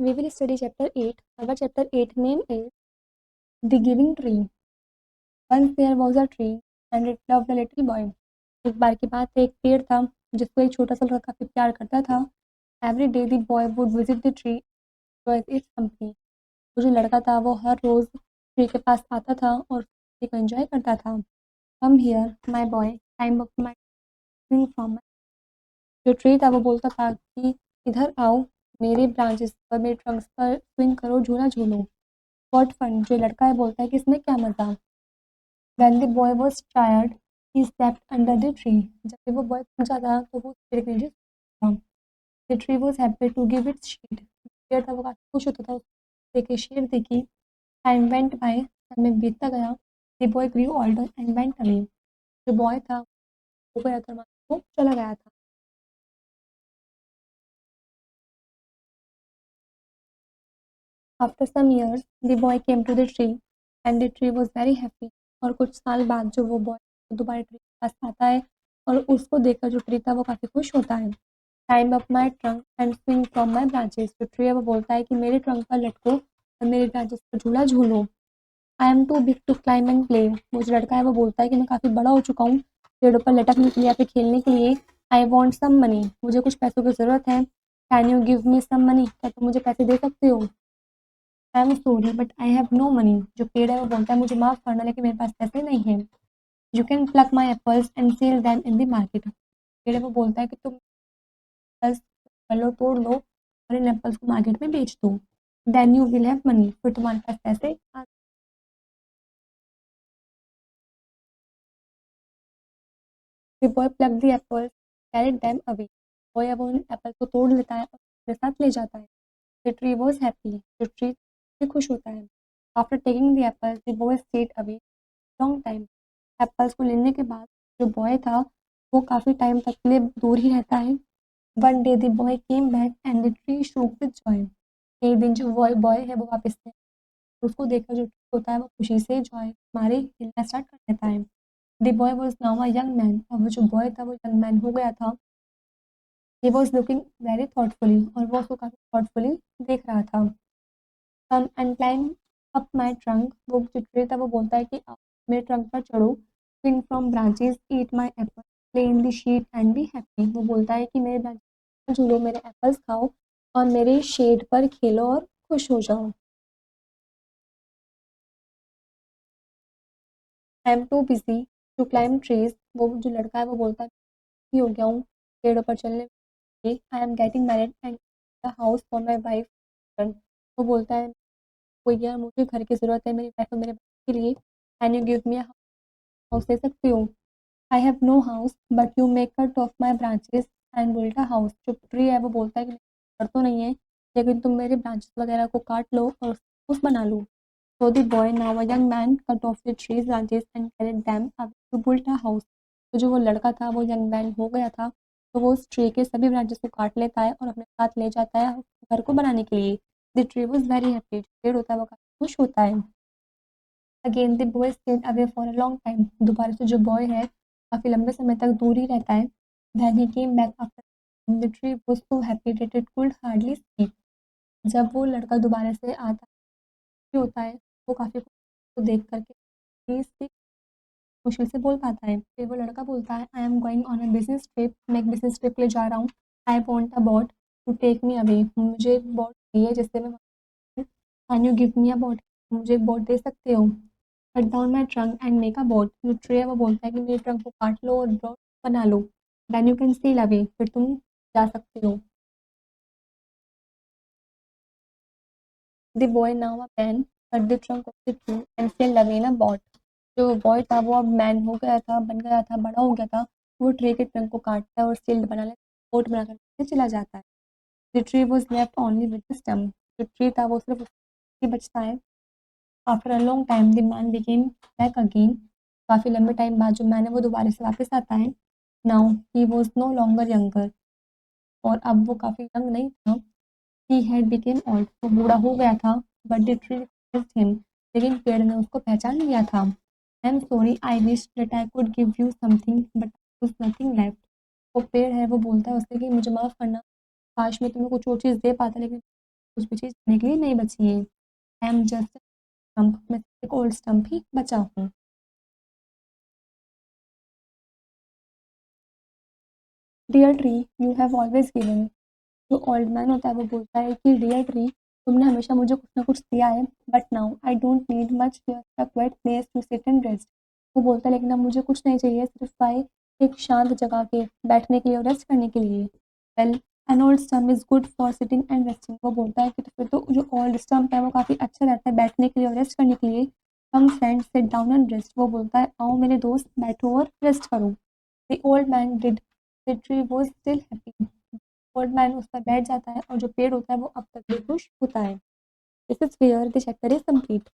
We will study chapter 8. Our chapter 8 name is The Giving Tree. Once there was a tree and it loved a little boy. एक बार की बात है, एक पेड़ था जिसको एक छोटा सा लड़का काफी प्यार करता था. Every day the boy would visit the tree enjoy its company. वो जो लड़का था वो हर रोज ट्री के पास आता था और ट्री को एंजॉय करता था. Come here, my boy, climb up my swing from my. जो ट्री था वो बोलता था कि इधर आओ, मेरे ब्रांचेस पर, मेरे ट्रंक्स पर स्विंग करो, झूला झूलो. What fun. जो लड़का है बोलता है कि इसमें क्या मजा. When the boy was tired, he slept under the tree. जब भी वो बॉय थक जाता तो वो पेड़ के नीचे सोता था. The tree was happy to give its shade. पेड़ था वो काफी खुश होता था देखे शेड देखी. Time went by. समय बीतता गया. The boy grew older and went away. जो बॉय था वो गया था, वो चला गया था. After some years, the boy came to the tree and the tree was very happy. और कुछ साल बाद जो वो बॉय दोबारा ट्री के पास आता है और उसको देखकर जो ट्री था वो काफ़ी खुश होता है. Climb up my trunk and swing from my branches. जो ट्री है वो बोलता है कि मेरे ट्रंक पर लटको और मेरे ब्रांचेस पर झूला झूलो. I am too big to climb and play. वो जो लड़का है वो बोलता है कि मैं काफ़ी बड़ा हो चुका हूँ पेड़ों पर लटकने के लिए या फिर खेलने के लिए. I want some money. मुझे कुछ पैसों की ज़रूरत है. Can you give me some money? क्या तुम मुझे पैसे दे सकते हो. I am sorry but I have no money. जो पेड़ है वो बोलता है मुझे माफ़ करना लेकिन मेरे पास पैसे नहीं हैं. You can pluck my apples and sell them in the market. पेड़ है वो बोलता है कि तुम एप्पल्स कर लो, तोड़ लो और इन एप्पल्स को मार्केट में बेच दो. Then you will have money. फिर तुम्हारे पास पैसे आ. The boy pluck the apples carried them away. Boy अब उन एप्पल्स को तोड़ लेता है और अपने साथ ले जाता है. The tree was happy. जो ट्री से खुश होता है. After taking the apples the boy stayed away long time. Apples को लेने के बाद जो बॉय था वो काफ़ी टाइम तक के लिए दूर ही रहता है. One day the boy came back and the tree शोक विद जॉय. एक दिन जो बॉय बॉय है वो वापस से उसको देखकर जो ट्री होता है वो खुशी से जॉय मारे हिलना स्टार्ट कर देता है. The boy was now a young man. अब वो जो बॉय था वो यंग मैन हो गया था. He was looking very thoughtfully. और वो उसको काफ़ी थॉटफुली देख रहा था. Come and climb up my trunk. वो जो ट्री था वो बोलता है कि आप मेरे ट्रंक पर चढ़ो. Swing from branches eat my Apple play in the sheet and be happy. वो बोलता है कि मेरे ब्रांचेस पर झूलो, मेरे एप्पल्स खाओ और मेरे शेड पर खेलो और खुश हो जाओ. I am too busy to climb trees. वो जो लड़का है वो बोलता है "फ्री हो गया हूँ पेड़ों पर चलने में. I am getting married and house for my wife. वो बोलता है कोई यार मुझे घर की ज़रूरत है मेरी वाइफ और मेरे बच्चे के लिए. Can you give me house दे सकते हो. I have no house but you make cut off my branches and build a house. जो ट्री है वो बोलता है कि घर तो नहीं है लेकिन तुम मेरे ब्रांचेस वगैरह को काट लो और हाउस बना लो. So the boy now a young man cut off the trees branches and carried them away to build a house. तो जो वो लड़का था वो यंग मैन हो गया था तो वो उस ट्री के सभी ब्रांचेस को काट लेता है और अपने साथ ले जाता है घर को बनाने के लिए. The tree was very happy. जो पेड़ होता है वो काफ़ी खुश होता है. Again the boy stayed away for a long time. दोबारा से जो बॉय है काफ़ी लंबे समय तक दूर ही रहता है. Then he came back after. The tree was so happy that it could hardly speak. जब वो लड़का दोबारा से आता होता है वो काफ़ी को देख करके स्पीक मुश्किल से बोल पाता है. फिर वो लड़का बोलता है I am going on a business trip. मैं एक बिजनेस ट्रिप के लिए जा रहा हूँ. I want a boat to take me away. मुझे एक बोट चाहिए जिससे मैं. Can you give me a boat. मुझे एक बोट दे सकते हो. Cut down my trunk and make a boat. जो ट्री है वो बोलता है कि मेरे ट्रंक को काट लो और बोट बना लो. Then you can sail away. फिर तुम जा सकते हो. The boy now a man cut the trunk of the tree and sail away in a boat. जो बॉय था वो अब मैन हो गया था, बन गया था, बड़ा हो गया था. वो ट्री के ट्रंक को काटता है और सेल बना ले बोट बना कर चला जाता है. The tree was left only with the stump. जो ट्री था वो सिर्फ उसकी बचता है. After a long time the man became back again. काफ़ी लंबे टाइम बाद जो मैन है वो दोबारा से वापस आता है. Now he was no longer younger. और अब वो काफ़ी यंग नहीं था. He had became old. वो बूढ़ा हो गया था. But the tree recognised him. लेकिन पेड़ ने उसको पहचान लिया था. I am sorry I wish that I could give you something but there nothing left. वो पेड़ है वो बोलता है उससे कि मुझे माफ़ करना, काश मैं तुम्हें कुछ और चीज़ दे पाता लेकिन कुछ भी चीज़ करने के लिए नहीं बची है। आई एम जस्ट स्टम्प, मैं एक ओल्ड स्टम्प ही बचा हूँ। Dear tree, you have always given. जो ओल्ड मैन होता है वो बोलता है कि डियर ट्री, तुमने हमेशा मुझे कुछ ना कुछ दिया है, but now I don't need much, just a quiet place to sit and rest. वो बोलता है लेकिन अब मुझे कुछ नहीं चाहिए, सिर्फ भाई एक शांत जगह के बैठने के लिए और रेस्ट करने के लिए। Well, an old stump is good for sitting and resting. वो बोलता है कि तो फिर तो जो ओल्ड स्टम्प है वो काफ़ी अच्छा रहता है बैठने के लिए और रेस्ट करने के लिए। Come friends, sit down and rest. वो बोलता है आओ मेरे दोस्त बैठो और रेस्ट करो। The old man did, the tree was still happy. Old man उस पर बैठ जाता है और जो पेड़ होता है वो अब तक भी खुश होता है। This is where the chapter is complete.